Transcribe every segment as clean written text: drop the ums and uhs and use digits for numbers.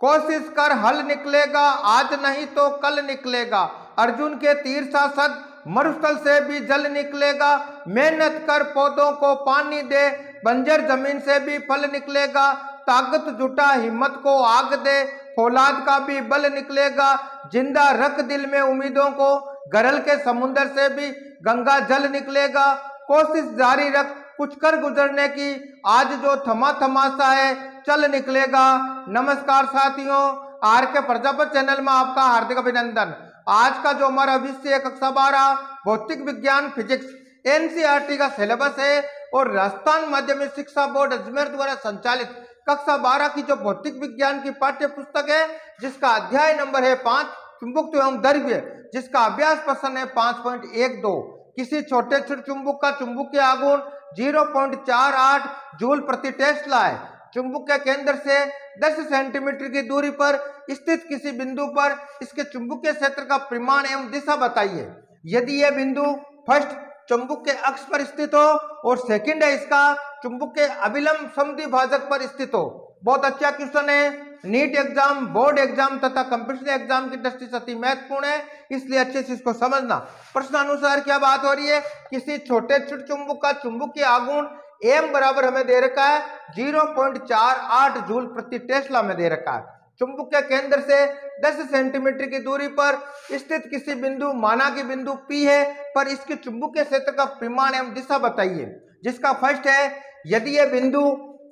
कोशिश कर हल निकलेगा, आज नहीं तो कल निकलेगा। अर्जुन के तीर सा सद, मरुस्थल से भी जल निकलेगा। मेहनत कर पौधों को पानी दे, बंजर जमीन से भी फल निकलेगा। ताकत जुटा हिम्मत को आग दे, फौलाद का भी बल निकलेगा। जिंदा रख दिल में उम्मीदों को, गरल के समुंदर से भी गंगा जल निकलेगा। कोशिश जारी रख कुछ कर गुजरने की, आज जो थमा थमा सा है चल निकलेगा। नमस्कार साथियों, आर के प्रजापत चैनल में आपका हार्दिक अभिनंदन। आज का जो हमारा विषय है कक्षा 12 भौतिक विज्ञान फिजिक्स एनसीईआरटी का सिलेबस है और राजस्थान माध्यमिक शिक्षा बोर्ड अजमेर द्वारा संचालित कक्षा 12 की जो भौतिक विज्ञान की पाठ्य पुस्तक है, जिसका अध्याय नंबर है 5 चुंबकत्व एवं द्रव्य, जिसका अभ्यास प्रश्न है 5.12। किसी छोटे छुट चुंबक का चुंबकीय आघूर्ण 0.48 जूल प्रति टेस्ला है। चुंबक के केंद्र से 10 सेंटीमीटर की दूरी पर स्थित किसी बिंदु पर इसके चुंबकीय क्षेत्र का परिमाण एवं दिशा बताइए। यदि यह बिंदु फर्स्ट चुंबक के अक्ष पर स्थित हो और सेकंड है इसका चुंबक के अभिलंब समद्विभाजक पर स्थित हो। बहुत अच्छा क्वेश्चन है, नीट एग्जाम, बोर्ड एग्जाम तथा कंप्यूटर एग्जाम की दृष्टि से अति महत्वपूर्ण है, इसलिए अच्छे से इसको समझना। प्रश्न अनुसार क्या बात हो रही है, किसी छोटे छुट चुंबक का चुंबकीय आघूर्ण एम बराबर हमें दे रखा है 0.48 जूल प्रति टेस्ला में दे रखा है। चुंबक के केंद्र से 10 सेंटीमीटर की दूरी पर स्थित किसी बिंदु, माना कि बिंदु P है, पर इसके चुंबकीय क्षेत्र का परिमाण एवं दिशा बताइए। जिसका फर्स्ट है, यदि यह बिंदु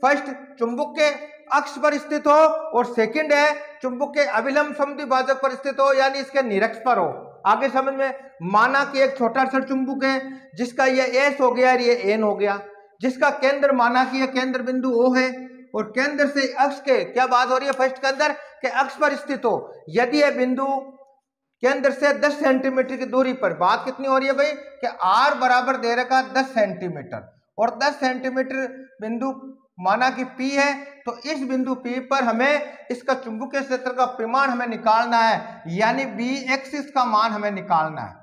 फर्स्ट चुंबक के अक्ष पर स्थित हो और सेकंड है चुंबक के अभिलंब समद्विभाजक पर स्थित हो, यानी इसके निरक्ष पर हो। आगे समझ में, माना कि एक छोटा सा चुंबक है जिसका यह S हो गया और ये N हो गया, जिसका केंद्र माना कि यह केंद्र बिंदु O है और केंद्र से अक्ष के, क्या बात हो रही है, फर्स्ट केंद्र के अक्ष पर स्थित हो। यदि यह बिंदु केंद्र से 10 सेंटीमीटर की दूरी पर, बात कितनी हो रही है भाई कि R बराबर दे रखा 10 सेंटीमीटर और 10 सेंटीमीटर बिंदु माना कि P है, तो इस बिंदु P पर हमें इसका चुंबकीय क्षेत्र का परिमाण हमें निकालना है, यानी B एक्सिस का मान हमें निकालना है।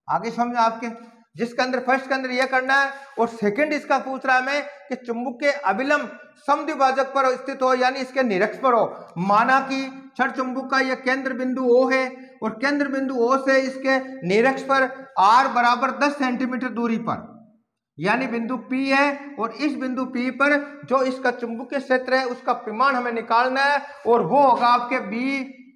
आगे समझ आपके, जिसके अंदर फर्स्ट के अंदर यह करना है और सेकंड इसका पूछ रहा है हमें कि चुंबक के अभिलंब समद्विभाजक पर स्थित हो, यानी इसके निरक्ष पर हो। माना कि छड़ चुंबक का यह केंद्र बिंदु O है और केंद्र बिंदु O से इसके निरक्ष पर R बराबर 10 सेंटीमीटर दूरी पर, यानी बिंदु P है और इस बिंदु P पर जो इसका चुंबकीय क्षेत्र है उसका परिमाण हमें निकालना है और वो होगा आपके B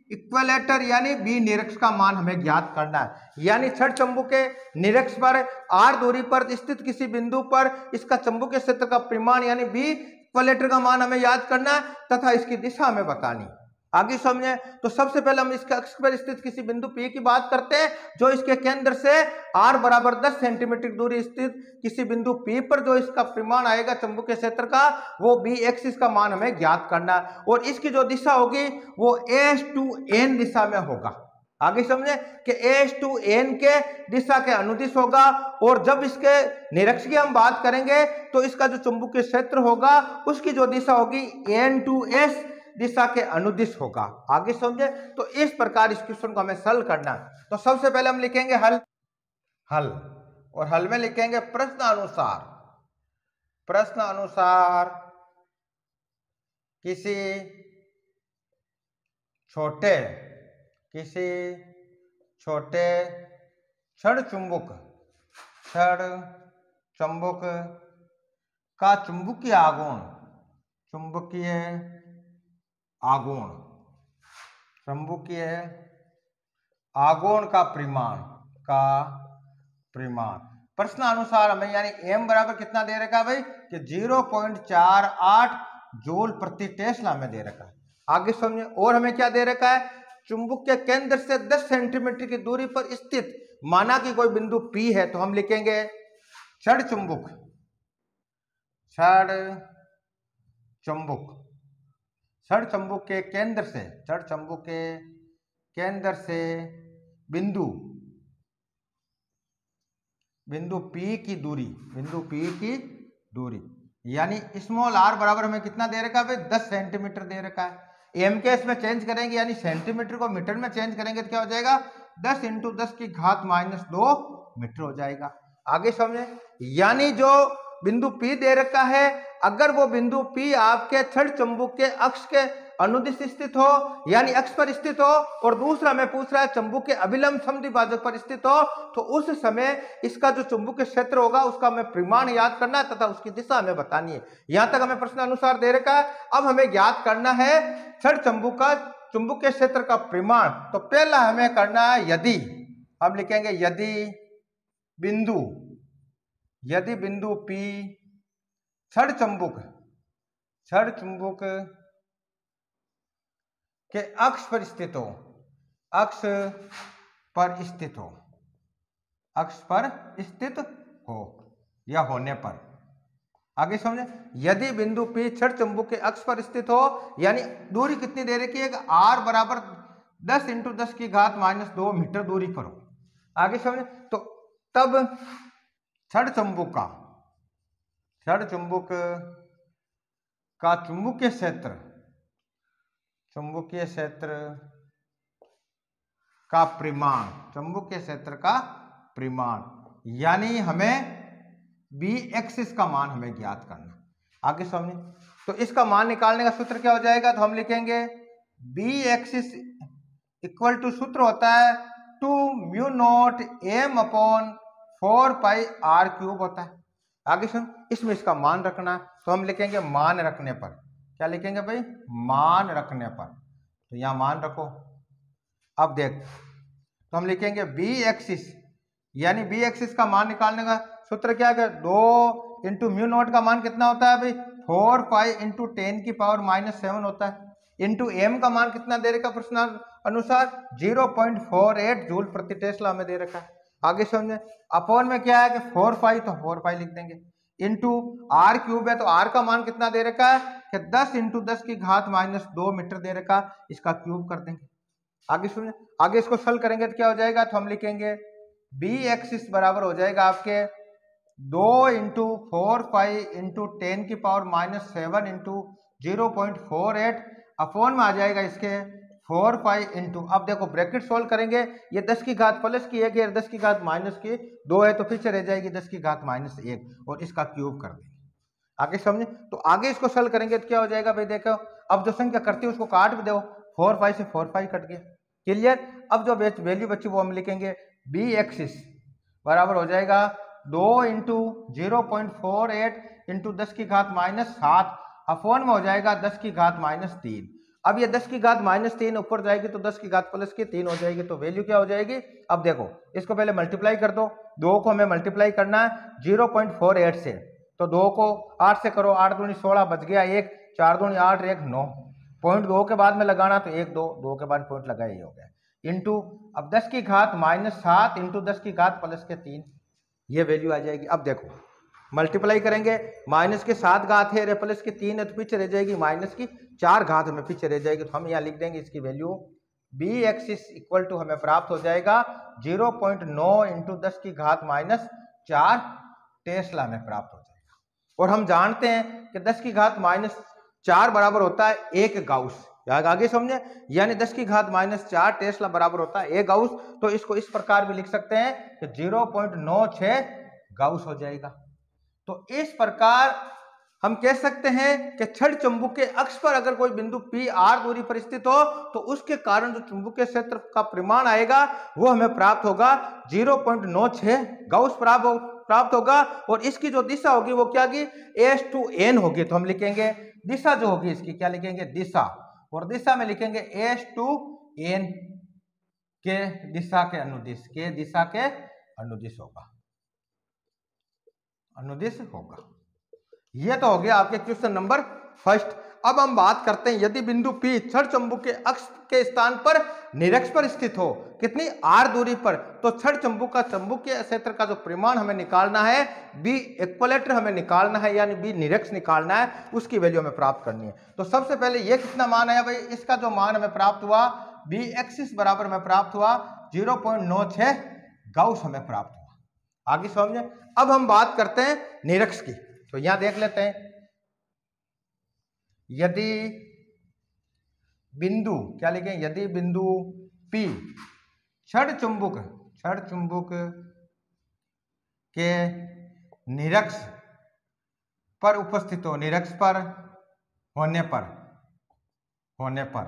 इक्विलेटर, यानी B निरक्ष का मान हमें ज्ञात करना है। यानी छड़ चुंबक के निरक्ष पर R दूरी पर स्थित किसी बिंदु पर इसका चुंबकीय क्षेत्र का परिमाण यानी B इक्विलेटर का मान हमें याद करना है तथा इसकी दिशा हमें बतानी। आगे समझे, तो सबसे पहले हम इसके अक्ष पर स्थित किसी बिंदु P की बात करते हैं, जो इसके केंद्र से R बराबर 10 सेंटीमीटर दूरी स्थित किसी बिंदु P पर जो इसका परिमाण आएगा चुंबकीय क्षेत्र का, वो B एक्सिस का मान हमें ज्ञात करना है और इसकी जो दिशा होगी वो S to N दिशा में होगा। आगे समझे कि S to N के दिशा के अनुदिश होगा और जब इसके निरक्ष की हम बात करेंगे तो इसका जो चुंबकीय क्षेत्र होगा उसकी जो दिशा होगी N to S दिशा के अनुदिश होगा। आगे समझे, तो इस प्रकार इस क्वेश्चन को हमें सॉल्व करना है। तो सबसे पहले हम लिखेंगे हल और हल में लिखेंगे प्रश्न अनुसार किसी छोटे छड़ चुंबक का चुंबकीय आघूर्ण का परिमाण प्रश्न अनुसार हमें, यानी m बराबर कितना दे रखा है भाई कि 0.48 जूल प्रति टेस्ला में दे रखा है। आगे समझिए, और हमें क्या दे रखा है, चुंबक के केंद्र से 10 सेंटीमीटर की दूरी पर स्थित, माना कि कोई बिंदु P है, तो हम लिखेंगे छड़ चुंबक के केंद्र से बिंदु P की दूरी यानी स्मॉल r बराबर हमें कितना दे रखा है, 10 सेंटीमीटर दे रखा है। m के इसमें चेंज करेंगे, यानी सेंटीमीटर को मीटर में चेंज करेंगे तो क्या हो जाएगा, 10 × 10⁻² मीटर हो जाएगा। आगे समझे, यानी जो बिंदु P दे रखा है, अगर वो बिंदु P आपके छड़ चुंबक के अक्ष के अनुदिश स्थित हो यानी अक्ष पर स्थित हो, और दूसरा हमें पूछ रहा है चुंबक के अभिलंब समद्विभाजक पर स्थित हो, तो उस समय इसका जो चुंबकीय क्षेत्र होगा उसका हमें परिमाण याद करना है तथा उसकी दिशा हमें बतानी है। यहां तक हमें प्रश्न अनुसार दे रखा है। अब हमें ज्ञात करना है छड़ चुंबक का चुंबकीय क्षेत्र का परिमाण। तो पहला हमें करना है यदि, हम लिखेंगे यदि बिंदु P छड़ चुंबक के अक्ष पर स्थित हो या होने पर। आगे समझे, यदि बिंदु P छड़ चुंबक के अक्ष पर स्थित हो, यानी दूरी कितनी दे रखी है, r बराबर 10 × 10⁻² मीटर दूरी पर हो। आगे समझे, तो तब छड़ चुंबक का चुंबकीय क्षेत्र का परिमाण, यानी हमें बी एक्सिस का मान हमें ज्ञात करना। आगे समझे, तो इसका मान निकालने का सूत्र क्या हो जाएगा, तो हम लिखेंगे बी एक्सिस इक्वल टू, सूत्र होता है 2μ0 m/4πr³ होता है। आगे सुन, इसमें इसका मान रखना है, तो हम लिखेंगे मान रखने पर, क्या लिखेंगे भाई, मान रखने पर। तो यहां मान रखो। अब देख, तो हम लिखेंगे बी एक्सिस, यानी बी एक्सिस का मान निकालने का सूत्र क्या है, 2 × μ0 का मान कितना होता है भाई, 4π × 10⁻⁻7 होता है, इंटू एम का मान कितना दे रखा प्रश्न अनुसार 0.48 जूल प्रति टेस्ला हमें दे रखा है। आगे समझे, अपॉन में क्या है कि 4π, तो 4π लिख देंगे, इंटू r³ है, तो r का मान कितना दे रखा है कि 10 × 10⁻² मीटर दे रखा, इसका क्यूब कर देंगे। आगे सुनिए, आगे इसको सॉल्व करेंगे तो क्या हो जाएगा, तो हम लिखेंगे बी एक्सिस बराबर हो जाएगा आपके 2 × 4π × 10⁻⁻7 × 0.48 अपॉन में आ जाएगा इसके 4π इंटू, अब देखो ब्रैकेट सोल्व करेंगे, ये 10 की घात प्लस की 1 है, 10 की घात माइनस की 2 है, तो पीछे रह जाएगी 10 की घात -1 और इसका क्यूब कर देंगे। आगे समझे, तो आगे इसको सोल्व करेंगे तो क्या हो जाएगा भाई, देखो अब जो संख्या करती है उसको काट भी दो, 4π से 4π कट गया, क्लियर। अब जो वैल्यू बची वो हम लिखेंगे बी एक्सिस बराबर हो जाएगा 2 × 0.48 × 10 की घात -7 अपॉन में हो जाएगा 10 की घात -3। अब ये 10 की घात -3 ऊपर जाएगी तो 10 की घात +3 हो जाएगी, तो वैल्यू क्या हो जाएगी, अब देखो इसको पहले मल्टीप्लाई कर दो, 2 को हमें मल्टीप्लाई करना है 0.48 से, तो 2 को 8 से करो, 8 दूनी 16 बच गया 1, 4 दूनी 8, 1 9, पॉइंट 2 के बाद में लगाना तो 1 2, 2 के बाद पॉइंट लगाया, ये हो गया, इंटू अब 10 की घात -7 × 10 की घात +3, ये वैल्यू आ जाएगी। अब देखो मल्टीप्लाई करेंगे, माइनस के 7 घात है, प्लस की 3 है, तो पीछे रह जाएगी माइनस की 4 घात हमें पीछे रह जाएगी, तो हम यहाँ लिख देंगे इसकी value B axis equal to हमें प्राप्त हो जाएगा 0.9 × 10 की घात -4 टेस्ला हमें प्राप्त हो जाएगा। और हम जानते हैं कि 10 की घात -4 बराबर होता है 1 गाउस, आगे समझे, यानी 10 की घात -4 टेस्ला बराबर होता है 1 गाउस, तो इसको इस प्रकार भी लिख सकते हैं कि 0.96 गाउस हो जाएगा। तो इस प्रकार हम कह सकते हैं कि छड़ चुंबक के अक्ष पर अगर कोई बिंदु P r दूरी पर स्थित हो तो उसके कारण जो चुंबकीय क्षेत्र का परिमाण आएगा वो हमें प्राप्त होगा 0.96 गाउस प्राप्त होगा, और इसकी जो दिशा होगी वो क्या होगी, S to N होगी। तो हम लिखेंगे दिशा जो होगी इसकी, क्या लिखेंगे, दिशा, और दिशा में लिखेंगे S to N के दिशा के अनुदिश होगा। यह तो हो गया आपके क्वेश्चन नंबर फर्स्ट। अब हम बात करते हैं यदि बिंदु P छड़ चुंबक के अक्ष के स्थान पर निरक्ष पर स्थित हो, कितनी r दूरी पर, तो छड़ चुंबक का चुंबकीय क्षेत्र का जो परिमाण हमें निकालना है, B इक्विलेटरल हमें निकालना है, यानी B निरक्ष निकालना है, उसकी वैल्यू हमें प्राप्त करनी है। तो सबसे पहले ये कितना मान आया भाई, इसका जो मान हमें प्राप्त हुआ B एक्सिस बराबर हमें प्राप्त हुआ 0.96 गाउस हमें प्राप्त हुआ। आगे समझे, अब हम बात करते हैं निरक्ष की, तो यहां देख लेते हैं यदि बिंदु, क्या लिखें, यदि बिंदु P छड़ चुंबक के निरक्ष पर उपस्थित हो, निरक्ष पर होने पर, होने पर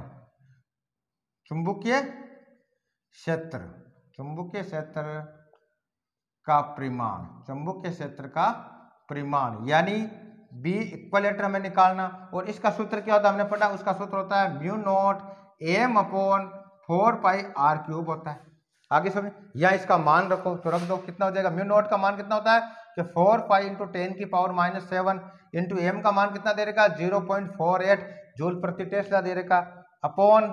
चुंबकीय क्षेत्र का परिमाण, चुंबकीय क्षेत्र का परिमाण यानी बी इक्विलेटर हमें निकालना। और इसका सूत्र क्या होता है, हमने पढ़ा, उसका सूत्र होता है mu naught m upon 4 pi r cube होता है। आगे समझ, या इसका मान रखो तो रख दो, कितना हो जाएगा, म्यू नॉट का मान कितना होता है कि 4 पाई इंटू 10 की पावर -7 इंटू एम का मान कितना दे रखा 0.48 जूल प्रति टेस्ला दे रखा अपॉन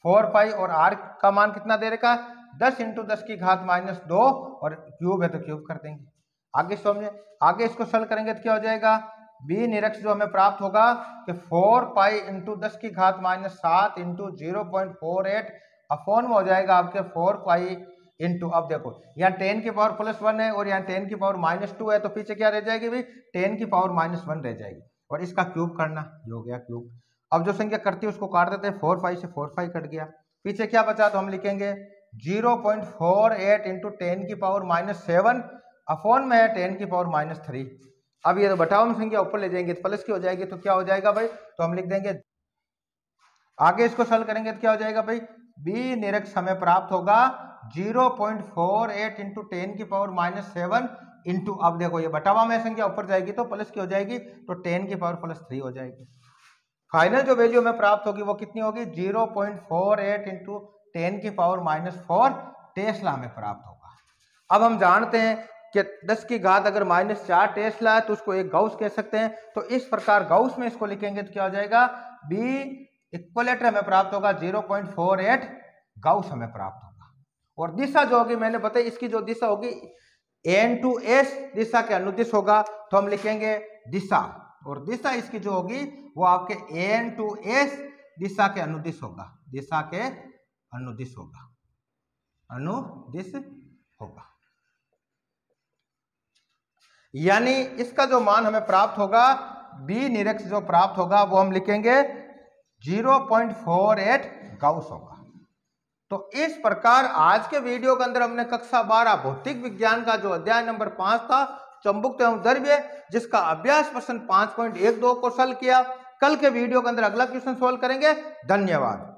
4 पाई और आर का मान कितना दे रखा 10 इंटू 10 की घात -2 और क्यूब है तो क्यूब कर देंगे। आगे समझे, आगे इसको सरल करेंगे तो क्या हो जाएगा, बी निरक्ष जो हमें प्राप्त होगा कि 4 पाई इंटू 10 की घात -7 इंटू 0.48 अपॉन में हो जाएगा आपके 4 पाई इंटू, अब देखो यहाँ 10 की पावर +1 है और यहाँ 10 की पावर -2 है, तो पीछे क्या रह जाएगी भाई 10 की पावर -1 रह जाएगी और इसका क्यूब करना, ये हो गया क्यूब। अब जो संख्या करती है उसको काट देते हैं, 4 पाई से 4 पाई कट गया, पीछे क्या बचा तो हम लिखेंगे 0.48 इंटू 10 की पावर -7 अपॉन में है 10 की पावर -3। अब ये तो बटाव में संख्या ऊपर ले जाएंगे तो प्लस की हो जाएगी, तो क्या हो जाएगा भाई, तो हम लिख देंगे, आगे इसको सरल करेंगे तो क्या हो जाएगा भाई, बी निरक्ष हमें प्राप्त होगा 0.48 इंटू 10 की पावर -7 इंटू, अब देखो ये बटावा में संख्या ऊपर जाएगी तो प्लस की हो जाएगी, तो 10 की पावर +3 हो जाएगी। फाइनल जो वैल्यू हमें प्राप्त होगी वो कितनी होगी 0.48 इंटू 10 की पावर -4 टेस्ला हमें प्राप्त होगा। अब हम जानते हैं कि 10 की घात अगर -4 टेस्ला है तो उसको एक गाउस कह सकते हैं, तो इस प्रकार गाउस में इसको लिखेंगे तो क्या हो जाएगा, बी इक्विलेटर हमें प्राप्त होगा 0.48 गाउस हमें प्राप्त होगा। और दिशा जो होगी मैंने बताई, इसकी जो दिशा होगी एन टू एस दिशा के अनुदिश होगा, तो हम लिखेंगे दिशा, और दिशा इसकी जो होगी वो आपके एन टू एस दिशा के अनुदिश होगा, दिशा के अनुदिश होगा, अनुदिश होगा। यानी इसका जो मान हमें प्राप्त होगा, बी निरक्ष जो प्राप्त होगा वो हम लिखेंगे 0.48 गाउस होगा। तो इस प्रकार आज के वीडियो के अंदर हमने कक्षा 12 भौतिक विज्ञान का जो अध्याय नंबर 5 था चुंबकत्व एवं द्रव्य, जिसका अभ्यास प्रश्न 5.12 को सॉल्व किया। कल के वीडियो के अंदर अगला क्वेश्चन सॉल्व करेंगे। धन्यवाद।